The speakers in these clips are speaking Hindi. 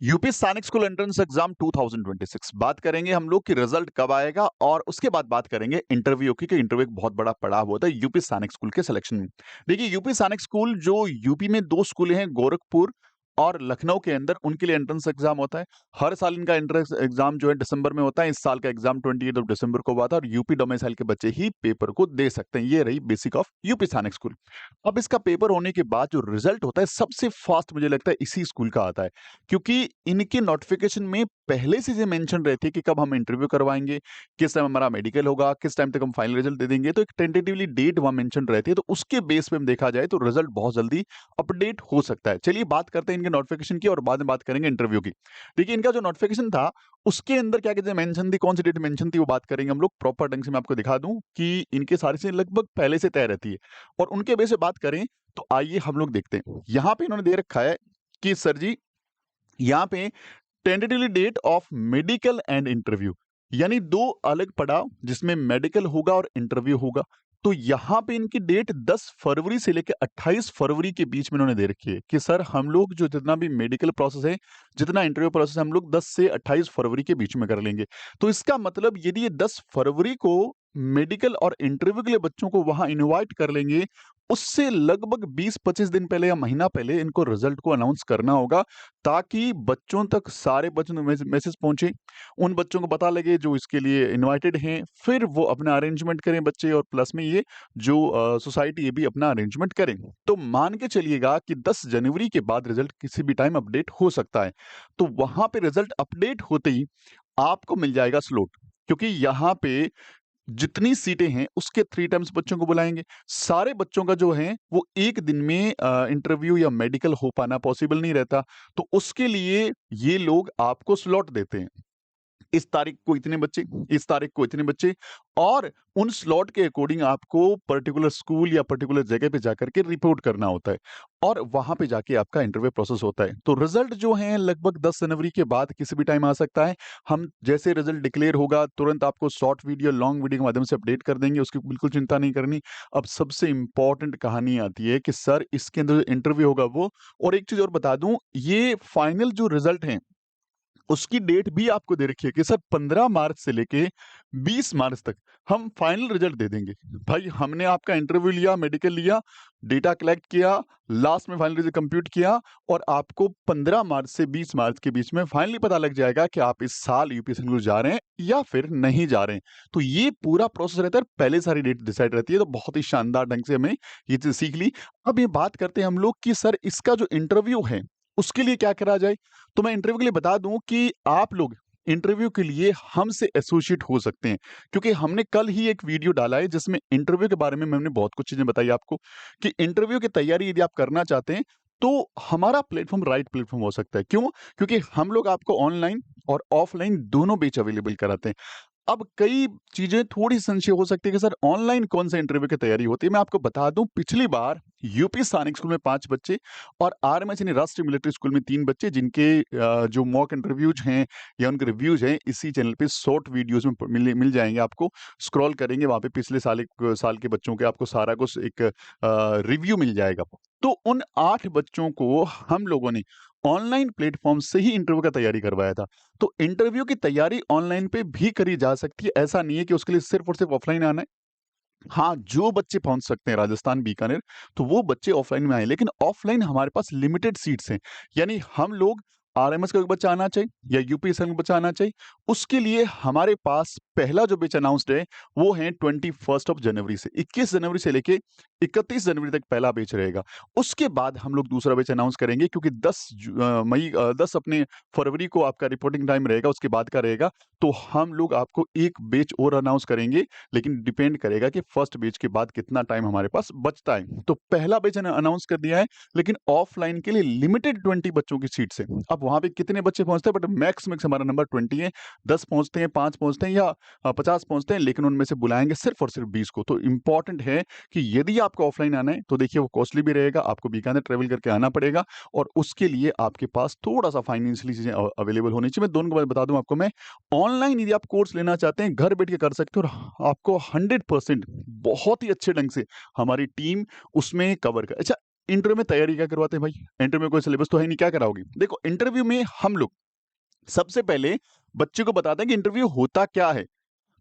यूपी सैनिक स्कूल एंट्रेंस एग्जाम 2026 बात करेंगे हम लोग कि रिजल्ट कब आएगा और उसके बाद बात करेंगे इंटरव्यू की कि इंटरव्यू एक बहुत बड़ा पड़ाव होता है यूपी सैनिक स्कूल के सिलेक्शन में। देखिए यूपी सैनिक स्कूल जो यूपी में दो स्कूल हैं गोरखपुर और लखनऊ के अंदर उनके लिए एंट्रेंस एग्जाम होता है। हर साल इनका एंट्रेंस एग्जाम जो है दिसंबर में होता है। इस साल का एग्जाम 28 दिसंबर को हुआ था और यूपी डोमिसाइल के बच्चे ही पेपर को दे सकते हैं। ये रही बेसिक ऑफ यूपी सैनिक स्कूल। अब इसका पेपर होने के बाद जो रिजल्ट होता है सबसे फास्ट मुझे लगता है इसी स्कूल का आता है, क्योंकि इनके नोटिफिकेशन में पहले से ये मेंशन रहती है कि कब हम इंटरव्यू करवाएंगे, किस टाइम हमारा मेडिकल होगा, किस टाइम तक हम फाइनल रिजल्ट दे देंगे। तो एक टेंटेटिवली डेट वहां मेंशन रहती है, तो उसके बेस पे हम देखा जाए तो रिजल्ट बहुत जल्दी अपडेट हो सकता है। चलिए बात करते हैं इनके नोटिफिकेशन की और बाद में बात करेंगे इंटरव्यू की। देखिए इनका जो नोटिफिकेशन था उसके अंदर क्या कहते हैं मेंशन थी, कौन सी डेट मेंशन थी वो बात करेंगे हम लोग प्रॉपर ढंग से। मैं आपको दिखा दूं कि इनके सारी चीजें लगभग पहले से तय रहती है और उनके बेस पे बात करें तो आइए हम लोग देखते हैं। यहाँ पे इन्होंने दे रखा है कि सर जी यहाँ पे tentatively date of medical and interview, यानी दो अलग पड़ाव जिसमें मेडिकल होगा और इंटरव्यू होगा। तो यहाँ पे इनकी डेट 10 फरवरी से लेकर 28 फरवरी के बीच में इन्होंने दे रखी है कि सर हम लोग जो जितना भी मेडिकल प्रोसेस है, जितना इंटरव्यू प्रोसेस है, हम लोग 10 से 28 फरवरी के बीच में कर लेंगे। तो इसका मतलब यदि ये 10 फरवरी को मेडिकल और इंटरव्यू के लिए बच्चों को वहां इनवाइट कर लेंगे, उससे लगभग 20-25 दिन पहले या महीना पहले इनको रिजल्ट को अनाउंस करना होगा, ताकि बच्चों तक सारे बच्चों को मैसेज पहुंचे, उन बच्चों को पता लगे जो इसके लिए इनवाइटेड हैं, फिर वो अपना अरेंजमेंट करें बच्चे और प्लस में ये जो सोसाइटी ये भी अपना अरेंजमेंट करें। तो मान के चलिएगा कि 10 जनवरी के बाद रिजल्ट किसी भी टाइम अपडेट हो सकता है। तो वहां पे रिजल्ट अपडेट होते ही आपको मिल जाएगा स्लॉट, क्योंकि यहाँ पे जितनी सीटें हैं उसके 3 टाइम्स बच्चों को बुलाएँगे। सारे बच्चों का जो है वो एक दिन में इंटरव्यू या मेडिकल हो पाना पॉसिबल नहीं रहता। तो उसके लिए ये लोग आपको स्लॉट देते हैं। इस तारीख को इतने बच्चे, इस तारीख को इतने बच्चे, और उन स्लॉट के अकॉर्डिंग आपको पर्टिकुलर स्कूल या पर्टिकुलर जगह पे जाकर के रिपोर्ट करना होता है और वहां पे जाके आपका इंटरव्यू प्रोसेस होता है। तो रिजल्ट जो है लगभग 10 जनवरी के बाद किसी भी टाइम आ सकता है। हम जैसे रिजल्ट डिक्लेयर होगा तुरंत आपको शॉर्ट वीडियो, लॉन्ग वीडियो के माध्यम से अपडेट कर देंगे, उसकी बिल्कुल चिंता नहीं करनी। अब सबसे इंपॉर्टेंट कहानी आती है कि सर इसके अंदर इंटरव्यू होगा वो, और एक चीज और बता दूं, ये फाइनल जो रिजल्ट है उसकी डेट भी आपको दे रखी है कि सर 15 मार्च से लेके 20 मार्च तक हम फाइनल रिजल्ट दे देंगे। भाई हमने आपका इंटरव्यू लिया, मेडिकल लिया, डेटा कलेक्ट किया, लास्ट में फाइनल रिजल्ट कंप्यूट किया और आपको 15 मार्च से 20 मार्च के बीच में फाइनली पता लग जाएगा कि आप इस साल यूपीएससी में जा रहे हैं या फिर नहीं जा रहे हैं। तो ये पूरा प्रोसेस रहता है, पहले सारी डेट डिसाइड रहती है। तो बहुत ही शानदार ढंग से हमें ये चीज़ सीख ली। अब ये बात करते हैं हम लोग कि सर इसका जो इंटरव्यू है, उसके लिए क्या करा जाए? तो मैं इंटरव्यू के लिए बता दूं कि आप लोग इंटरव्यू के लिए हमसे एसोसिएट हो सकते हैं, क्योंकि हमने कल ही एक वीडियो डाला है जिसमें इंटरव्यू के बारे में मैंने बहुत कुछ चीजें बताई आपको कि इंटरव्यू की तैयारी यदि आप करना चाहते हैं तो हमारा प्लेटफॉर्म राइट प्लेटफॉर्म हो सकता है। क्यों? क्योंकि हम लोग आपको ऑनलाइन और ऑफलाइन दोनों बैच अवेलेबल कराते हैं। अब कई चीजें थोड़ी संशय हो सकती है कि सर ऑनलाइन कौन सा इंटरव्यू की तैयारी होती है। मैं आपको बता दूं, पिछली बार यूपी सैनिक स्कूल में 5 बच्चे और आरएमएच यानी राष्ट्रीय मिलिट्री स्कूल में 3 बच्चे, जिनके जो मॉक इंटरव्यूज हैं या उनके रिव्यूज हैं इसी चैनल पे शॉर्ट वीडियोस में मिल जाएंगे आपको। स्क्रॉल करेंगे वहां पे पिछले साल के बच्चों के आपको सारा कुछ एक रिव्यू मिल जाएगा। तो उन 8 बच्चों को हम लोगों ने ऑनलाइन प्लेटफॉर्म से ही इंटरव्यू का तैयारी करवाया था। तो इंटरव्यू की तैयारी ऑनलाइन पे भी करी जा सकती है, ऐसा नहीं है कि उसके लिए सिर्फ और सिर्फ ऑफलाइन आना है। हाँ, जो बच्चे पहुंच सकते हैं राजस्थान, बीकानेर, तो वो बच्चे ऑफलाइन में आए, लेकिन ऑफलाइन हमारे पास लिमिटेड सीट्स हैं। यानी हम लोग आरएमएस का कोई बच्चा आना चाहिए या यूपीएससी का बच्चा आना चाहिए, उसके लिए हमारे पास पहला जो बैच अनाउंस्ड है वो है 21 जनवरी से 21 जनवरी से लेके 31 जनवरी तक पहला बैच रहेगा। उसके बाद हम लोग दूसरा बैच अनाउंस करेंगे, क्योंकि 10 अपने फरवरी को आपका रिपोर्टिंग टाइम रहेगा, उसके बाद का रहेगा। तो हम लोग आपको एक बैच और अनाउंस करेंगे, लेकिन डिपेंड करेगा कि फर्स्ट बैच के बाद कितना टाइम हमारे पास बचता है। तो पहला बैच अनाउंस कर दिया है, लेकिन ऑफलाइन के लिए लिमिटेड 20 बच्चों की सीट्स है। अब वहां पे कितने बच्चे पहुंचते हैं, बट मैक्स हमारा नंबर 20 है। 10 पहुंचते हैं, 5 पहुंचते हैं या 50 पहुंचते हैं, लेकिन उनमें से बुलाएंगे सिर्फ और सिर्फ 20 को। तो इंपॉर्टेंट है कि यदि आपको ऑफलाइन आना है तो देखिए वो कॉस्टली भी रहेगा, आपको बीकानेर ट्रेवल करके आना पड़ेगा और उसके लिए आपके पास थोड़ा सा फाइनेंशियली चीजें अवेलेबल होनी चाहिए। मैं दोनों को बात बता दूं आपको, मैं ऑनलाइन यदि आप कोर्स लेना चाहते हैं घर बैठ के कर सकते हो और आपको 100% बहुत ही अच्छे ढंग से हमारी टीम उसमें कवर कर। अच्छा, इंटरव्यू में तैयारी क्या करवाते हैं भाई? इंटरव्यू में कोई सिलेबस तो है नहीं, क्या कराओगे? देखो इंटरव्यू में हम लोग सबसे पहले बच्चे को बताते हैं कि इंटरव्यू होता क्या है।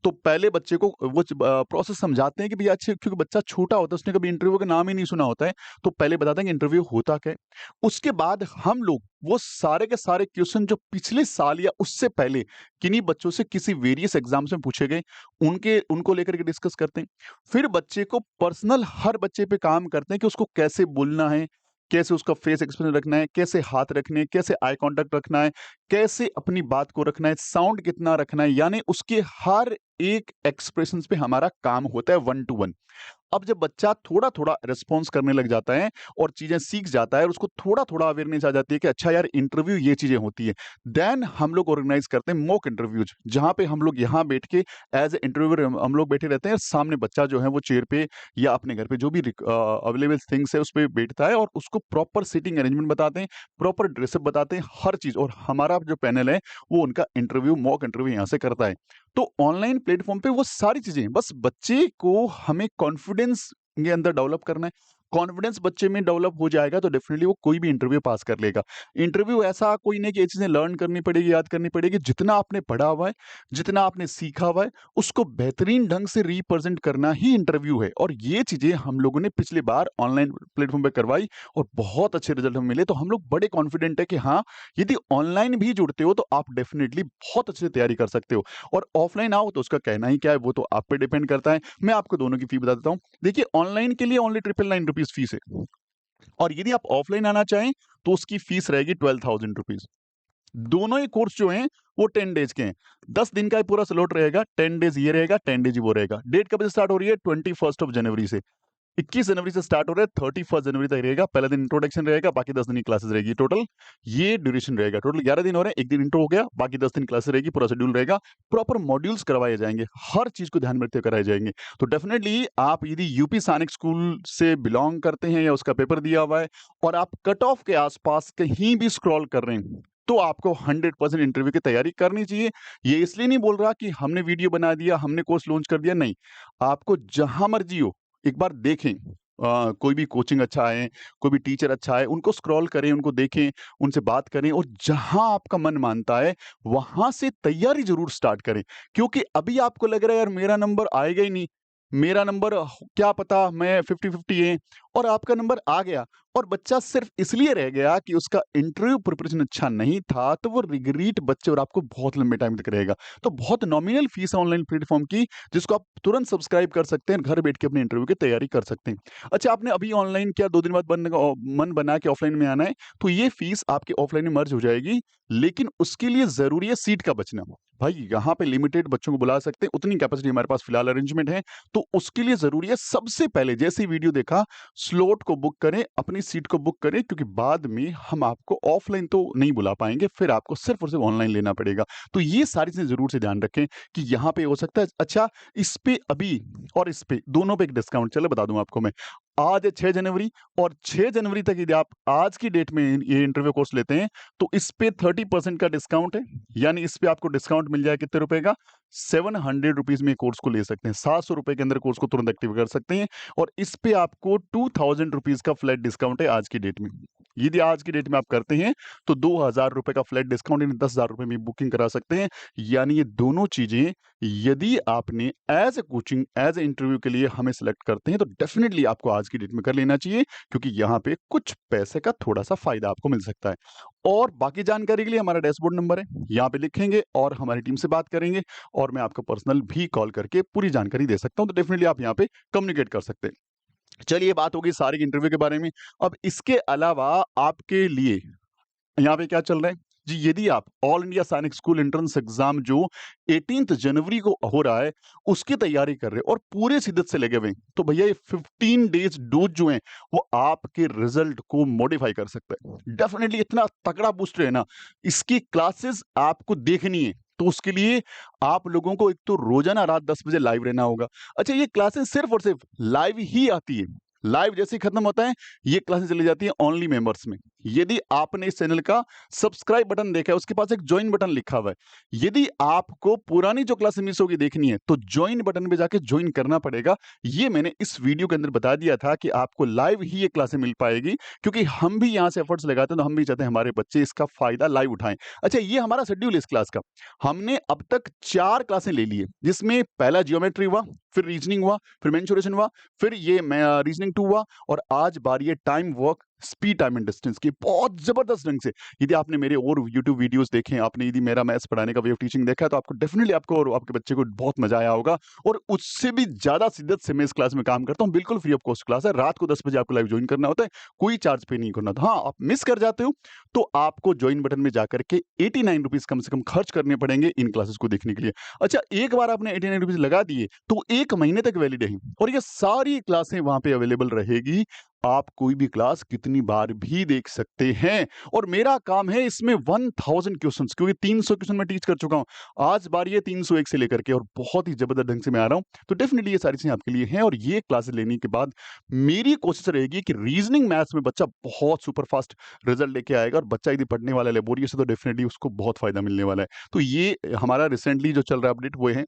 तो पहले बच्चे को वो प्रोसेस समझाते हैं कि भैया अच्छे, क्योंकि बच्चा छोटा होता है, उसने कभी इंटरव्यू का नाम ही नहीं सुना होता है, तो पहले बताते हैं कि इंटरव्यू होता क्या है। उसके बाद हम लोग वो सारे के सारे क्वेश्चन जो पिछले साल या उससे पहले किन्हीं बच्चों से किसी वेरियस एग्जाम्स में पूछे गए, उनको लेकर के डिस्कस करते हैं। फिर बच्चे को पर्सनल हर बच्चे पे काम करते हैं कि उसको कैसे बोलना है, कैसे उसका फेस एक्सप्रेशन रखना है, कैसे हाथ रखने हैं, कैसे आई कॉन्टैक्ट रखना है, कैसे अपनी बात को रखना है, साउंड कितना रखना है, यानी उसके हर एक एक्सप्रेशंस पे हमारा काम होता है वन टू वन। अब जब बच्चा थोड़ा-थोड़ा रिस्पॉन्स करने लग जाता है और चीज़ें सीख जाता है और उसको थोड़ा-थोड़ा अवेयरनेस आ जाती है कि अच्छा यार इंटरव्यू ये चीज़ें होती है। देन हम लोग ऑर्गेनाइज़ करते हैं मॉक इंटरव्यूज़, जहाँ पे हम लोग यहाँ बैठ के एज़ अ इंटरव्यूअर हम लोग बैठे रहते हैं, सामने बच्चा जो है वो चेयर पे या अपने घर पे जो भी अवेलेबल थिंग्स है उस पे बैठता है और उसको प्रॉपर सीटिंग अरेंजमेंट बताते हैं, प्रॉपर ड्रेसअप बताते हैं, हर चीज़, और हमारा जो पैनल है वो उनका इंटरव्यू मॉक इंटरव्यू यहाँ से करता है। तो ऑनलाइन प्लेटफ़ॉर्म पे वो सारी चीज़ें, बस बच्चे को हमें कॉन्फिडेंस के अंदर डेवलप करना है। कॉन्फिडेंस बच्चे में डेवलप हो जाएगा तो डेफिनिटली वो कोई भी इंटरव्यू पास कर लेगा। इंटरव्यू ऐसा कोई नहीं कि ये चीज़ें लर्न करनी पड़ेगी, याद करनी पड़ेगी। जितना आपने पढ़ा हुआ है, जितना आपने सीखा हुआ है, उसको बेहतरीन ढंग से रिप्रेज़ेंट करना ही इंटरव्यू है, और ये चीज़ें हम लोगों ने पिछली बार ऑनलाइन प्लेटफ़ॉर्म पे करवाई और बहुत अच्छे रिज़ल्ट हमें मिले। तो हम लोग बड़े कॉन्फिडेंट है कि हाँ, यदि ऑनलाइन भी जुड़ते हो तो आप डेफिनिटली बहुत अच्छे से तैयारी कर सकते हो, और ऑफलाइन आओ तो उसका कहना ही क्या है, वो तो आप पे डिपेंड करता है। मैं आपको दोनों की फी बता देता हूँ। देखिए ऑनलाइन के लिए ओनली 999 फीस है, और यदि आप ऑफलाइन आना चाहें तो उसकी फीस रहेगी 12,000 रुपीज। दोनों ही कोर्स जो हैं वो 10 डेज के हैं। 10 दिन का ही पूरा स्लॉट रहेगा, 10 डेज ये रहेगा, 10 डेज ही वो रहेगा। डेट कब से स्टार्ट हो रही है? 21st ऑफ जनवरी से। 21 जनवरी से स्टार्ट हो रहा है, 31 जनवरी तक रहेगा। पहला दिन इंट्रोडक्शन रहेगा, बाकी 10 दिन की क्लासेस रहेगी। टोटल ये ड्यूरेशन रहेगा। टोटल 11 दिन हो रहे हैं, एक दिन इंट्रो हो गया, बाकी 10 दिन क्लासेस रहेगी, पूरा शेड्यूल रहेगा। प्रॉपर मॉड्यूल्स करवाए जाएंगे, हर चीज को ध्यान में रखते हुए कराए जाएंगे। तो डेफिनेटली आप यदि यूपी सैनिक स्कूल से बिलोंग करते हैं या उसका पेपर दिया हुआ है और आप कट ऑफ के आसपास कहीं भी स्क्रॉल कर रहे हैं, तो आपको 100% इंटरव्यू की तैयारी करनी चाहिए। ये इसलिए नहीं बोल रहा कि हमने वीडियो बना दिया, हमने कोर्स लॉन्च कर दिया, नहीं। आपको जहां मर्जी हो, एक बार देखें, कोई भी कोचिंग अच्छा है, कोई भी टीचर अच्छा है, उनको स्क्रॉल करें, उनको देखें, उनसे बात करें, और जहां आपका मन मानता है वहां से तैयारी जरूर स्टार्ट करें। क्योंकि अभी आपको लग रहा है यार मेरा नंबर आएगा ही नहीं, मेरा नंबर क्या पता, मैं 50-50 है, और आपका नंबर आ गया और बच्चा सिर्फ इसलिए रह गया कि उसका इंटरव्यू प्रिपरेशन अच्छा नहीं था, तो वो रिग्रेट बच्चे और आपको बहुत लंबे टाइम तक रहेगा। तो बहुत नॉमिनल फीस है ऑनलाइन प्लेटफॉर्म की, जिसको आप तुरंत सब्सक्राइब कर सकते हैं, घर बैठ के अपने इंटरव्यू की तैयारी कर सकते हैं। अच्छा, आपने अभी ऑनलाइन किया, 2 दिन बाद मन बना के ऑफलाइन में आना है, तो ये फीस आपकी ऑफलाइन में मर्ज हो जाएगी, लेकिन उसके लिए ज़रूरी है सीट का बचना। भाई यहाँ पे लिमिटेड बच्चों को बुला सकते हैं, उतनी कैपेसिटी हमारे पास फिलहाल अरेंजमेंट है, तो उसके लिए ज़रूरी है सबसे पहले जैसे ही वीडियो देखा, स्लॉट को बुक करें, अपनी सीट को बुक करें, क्योंकि बाद में हम आपको ऑफलाइन तो नहीं बुला पाएँगे, फिर आपको सिर्फ़ और सिर्फ़ ऑनलाइन लेना पड़ेगा। तो ये सारी चीज़ें ज़रूर से ध्यान रखें कि यहाँ पे हो सकता है, अच्छा इस पे अभी और इस पे दोनों पे एक डिस्काउंट चलो बता दूँ आपको मैं। आज है 6 जनवरी, और 6 जनवरी तक यदि आप आज की डेट में ये इंटरव्यू कोर्स लेते हैं, तो इस पे 30% का डिस्काउंट है। यानी इस पे आपको डिस्काउंट मिल जाए कितने रुपए का? 700 रुपीज़ में कोर्स को ले सकते हैं। 700 रुपए के अंदर कोर्स को तुरंत एक्टिव कर सकते हैं, और इस पे आपको 2000 रुपीज़ का फ्लैट डिस्काउंट है आज की डेट में। यदि आज की डेट में आप करते हैं, तो 2000 रुपए का फ्लैट डिस्काउंट, यानी 10,000 रुपए में बुकिंग करा सकते हैं। यानी ये दोनों चीज़ें यदि आपने as a coaching, as a interview के लिए हमें सेलेक्ट करते हैं, तो डेफ़िनिटली आपको आज की डेट में कर लेना चाहिए, क्योंकि यहाँ पे कुछ पैसे का थोड़ा-सा फ़ायदा आपको मिल सकता है। और बाकी जानकारी के लिए हमारा डैशबोर्ड नंबर है, यहाँ पे लिखेंगे और हमारी टीम से बात करेंगे, और मैं आपको पर्सनल भी कॉल करके पूरी जानकारी दे सकता हूँ, तो डेफ़िनिटली आप यहाँ पे कम्युनिकेट कर सकते हैं। चलिए, बात हो गई सारी इंटरव्यू के बारे में। अब इसके अलावा आपके लिए यहाँ पे क्या चल रहा है? जी, यदि आप ऑल इंडिया सैनिक स्कूल एंट्रेंस एग्जाम जो 18th जनवरी को हो रहा है, उसकी तैयारी कर रहे हैं और पूरे शिद्दत से लगे हुए हैं, तो भैया ये 15 डेज डोज जो हैं, वो आपके रिजल्ट को मॉडिफाई कर सकता है। डेफिनिटली इतना तगड़ा बूस्टर है ना, इसकी क्लासेस आपको देखनी है, तो उसके लिए आप लोगों को एक तो रोजाना रात 10 बजे लाइव रहना होगा। अच्छा, ये क्लासेस सिर्फ और सिर्फ लाइव ही आती है। लाइव जैसे ही खत्म होता है, ये क्लासेस चली जाती है ओनली मेंबर्स में। यदि आपने इस चैनल का सब्सक्राइब बटन देखा है, उसके पास एक जॉइन बटन लिखा हुआ है। यदि आपको पुरानी जो क्लासेस मिस होगी देखनी है, तो जॉइन बटन पे जाके जॉइन करना पड़ेगा। ये मैंने इस वीडियो के अंदर बता दिया था कि आपको लाइव ही ये क्लासेस मिल पाएगी, क्योंकि हम भी यहाँ से एफर्ट्स लगाते हैं, तो हम भी चाहते हैं हमारे बच्चे इसका फायदा लाइव उठाएं। अच्छा, ये हमारा शेड्यूल है इस क्लास का। हमने अब तक 4 क्लासें ले ली है, जिसमें पहला जियोमेट्री हुआ, फिर रीजनिंग हुआ, फिर मेंसुरेशन हुआ, फिर ये रीजनिंग 2 हुआ, और आज बारी है time, work, speed, time and distance की। बहुत जबरदस्त ढंग से यदि आपने मेरे और यूट्यूब वीडियोस देखे, आपने यदि मेरा मैथ्स पढ़ाने का वे ऑफ टीचिंग देखा है, तो आपको डेफिनेटली आपको और आपके बच्चे को बहुत मजा आया होगा। और उससे भी ज्यादा शिद्दत से मैं इस क्लास में काम करता हूँ। बिल्कुल फ्री ऑफ कॉस्ट क्लास है। रात को 10 बजे आपको लाइव ज्वाइन करना होता है, कोई चार्ज पे नहीं करना होता। हाँ, आप मिस कर जाते हो तो आपको ज्वाइन बटन में जाकर के 89 रुपीज कम से कम खर्च करने पड़ेंगे इन क्लासेस को देखने के लिए। अच्छा, एक बार आपने 89 रुपीज लगा दिए तो 1 महीने तक वैलिड है, और ये सारी क्लासें वहां पे अवेलेबल रहेगी। आप कोई भी क्लास कितनी बार भी देख सकते हैं, और मेरा काम है इसमें 1000 क्वेश्चंस, क्योंकि 300 क्वेश्चन मैं टीच कर चुका हूं। आज बारी है 301 से लेकर के, और बहुत ही जबरदस्त ढंग से मैं आ रहा हूं। तो डेफिनेटली ये सारी चीजें आपके लिए हैं, और ये क्लासेस लेने के बाद मेरी कोशिश रहेगी कि रीजनिंग मैथ्स में बच्चा बहुत सुपर फास्ट रिजल्ट लेके आएगा, और बच्चा यदि पढ़ने वाला लेबोरियस है तो डेफिनेटली उसको बहुत फायदा मिलने वाला है। तो ये हमारा रिसेंटली जो चल रहा है अपडेट वो है।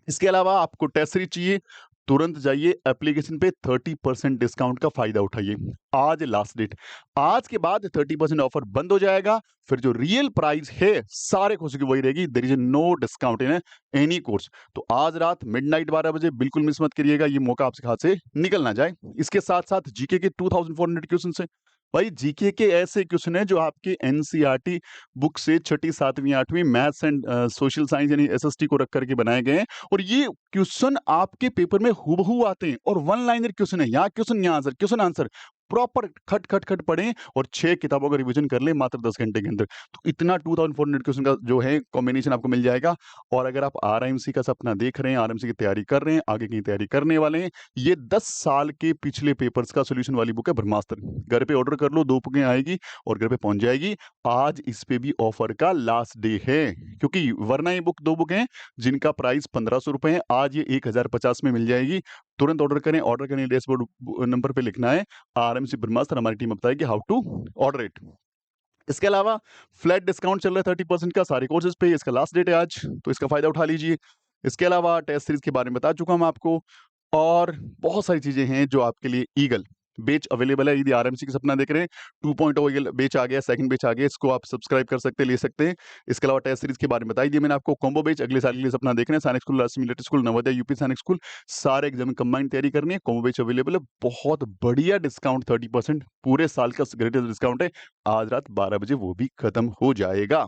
इसके अलावा आपको टेस्ट सीरीज चाहिए, तुरंत जाइए एप्लीकेशन पे, 30% डिस्काउंट का फायदा उठाइए। आज लास्ट डेट, आज के बाद 30% ऑफर बंद हो जाएगा। फिर जो रियल प्राइस है सारे कोर्स की वही रहेगी। There is no discount in any course. तो आज रात मिडनाइट 12 बजे बिल्कुल मिस मत करिएगा, ये मौका आपके हाथ से निकल ना जाए। इसके साथ साथ जीके के 2400 क्वेश्चन है। भाई, जीके के ऐसे क्वेश्चन है जो आपके एनसीईआरटी बुक से छठी, सातवीं, आठवीं मैथ्स एंड सोशल साइंस यानी एसएसटी को रख करके बनाए गए हैं, और ये क्वेश्चन आपके पेपर में हूबहू आते हैं, और वन लाइनर क्वेश्चन है। यहाँ क्वेश्चन, यहाँ आंसर, क्वेश्चन आंसर प्रॉपर खट खट खट पढ़ें, और 6 किताबों का रिवीजन कर लें मात्र 10 घंटे के अंदर। तो इतना 2400 क्वेश्चन का जो है कॉम्बिनेशन आपको मिल जाएगा। और अगर आप आरएमसी का सपना देख रहे हैं, आरएमसी की तैयारी कर रहे हैं, आगे की तैयारी करने वाले हैं, ये 10 साल के पिछले पेपर्स का सोल्यूशन वाली बुक है ब्रह्मास्त्र। घर पे ऑर्डर कर लो, 2 बुकें आएगी और घर पे पहुंच जाएगी। आज इस पे भी ऑफर का लास्ट डे है, क्योंकि वरना ये बुक 2 बुक हैं जिनका प्राइस 1500 रुपए है, आज ये 1050 में मिल जाएगी। तुरंत ऑर्डर करें। ऑर्डर करने डैशबोर्ड नंबर पे लिखना है आरएमसी ब्रह्मास्त्र, हमारी टीम बताएगी हाउ टू ऑर्डर इट। इसके अलावा फ्लैट डिस्काउंट चल रहा है 30% का सारे कोर्सेज पे। इसका लास्ट डेट है आज, तो इसका फायदा उठा लीजिए। इसके अलावा टेस्ट सीरीज के बारे में बता चुका हूं आपको, और बहुत सारी चीजें हैं जो आपके लिए ईगल बेच अवेलेबल है। यदि आरएमसी का सपना देख रहे हैं, 2.0 ईगल बेच आ गया, सेकंड बेच आ गया, इसको आप सब्सक्राइब कर सकते हैं, ले सकते हैं। इसके अलावा टेस्ट सीरीज के बारे में बताई दिया मैंने आपको। कॉम्बो बेच अगले साल के लिए सपना देख रहे हैं, सैनिक school, Rajasthan military school, Navodaya, UP सैनिक स्कूल, सारे एग्जाम कंबाइंड तैयारी करनी है, कॉम्बो बेच अवेलेबल है। बहुत बढ़िया डिस्काउंट, 30% पूरे साल का ग्रेटेस्ट डिस्काउंट है। आज रात 12 बजे वो भी खत्म हो जाएगा।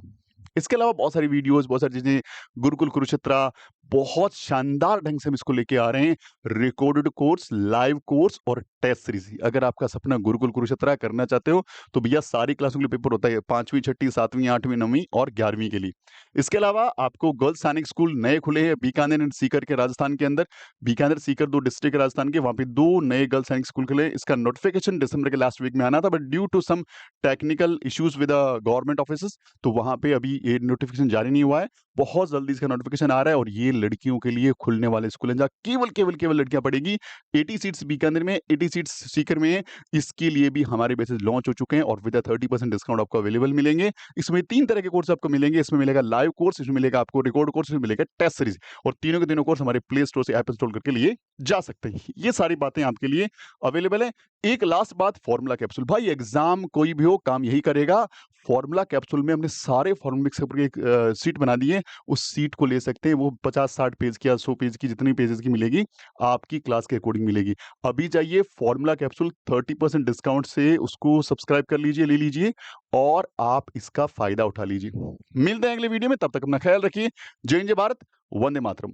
इसके अलावा बहुत सारी वीडियोस, बहुत सारी चीजें, गुरुकुल कुरुक्षेत्रा, बहुत शानदार ढंग से हम इसको लेके आ रहे हैं। रिकॉर्डेड कोर्स, लाइव कोर्स और टेस्ट सीरीज। अगर आपका सपना गुरुकुल कुरुक्षेत्रा करना चाहते हो तो भैया सारी क्लासों के लिए पेपर होता है, 5वीं, 6ठी, 7वीं, 8वीं, 9वीं और 11वीं के लिए। इसके अलावा आपको गर्ल्स सैनिक स्कूल नए खुले हैं बीकानेर एंड सीकर के राजस्थान के अंदर। बीकानेर, सीकर 2 डिस्ट्रिक्ट है राजस्थान के, वहां पे 2 नए गर्ल्स सैनिक स्कूल खुले। इसका नोटिफिकेशन दिसंबर के लास्ट वीक में आना था, but due to some technical issues with government office, तो वहां पे अभी ये नोटिफिकेशन जारी नहीं हुआ है। बहुत जल्दी इसका नोटिफिकेशन आ रहा है, और ये लड़कियों के लिए खुलने वाले स्कूल हैं जहाँ केवल केवल केवल लड़कियां पढ़ेगी। 80 सीट्स बीकानेर में, 80 सीट्स सीकर में है। इसके लिए भी हमारे बैचेस लॉन्च हो चुके हैं, और विद 30% डिस्काउंट आपको अवेलेबल मिलेंगे। इसमें 3 तरह के कोर्स आपको मिलेंगे। इसमें मिलेगा लाइव कोर्स, इसमें मिलेगा आपको रिकॉर्ड कोर्स, इसमें मिलेगा टेस्ट सीरीज, और तीनों के तीनों कोर्स हमारे प्ले स्टोर से ऐप इंस्टॉल करके लिए जा सकते हैं। ये सारी बातें आपके लिए अवेलेबल है। एक लास्ट बात, फॉर्मूला कैप्सूल। भाई, एग्जाम कोई भी हो काम यही करेगा। फॉर्मूला कैप्सूल में हमने सारे फॉर्मूले मिक्स करके एक सीट बना दी है। उस सीट को ले सकते हैं, वो 50-60 पेज की या 100 पेज की, जितनी पेजेस की मिलेगी आपकी क्लास के अकॉर्डिंग मिलेगी। अभी जाइए फॉर्मूला कैप्सूल 30% डिस्काउंट से उसको सब्सक्राइब कर लीजिए, ले लीजिए, और आप इसका फायदा उठा लीजिए। मिलते हैं अगले वीडियो में, तब तक अपना ख्याल रखिए। जय हिंद, जय भारत, वंदे मातरम।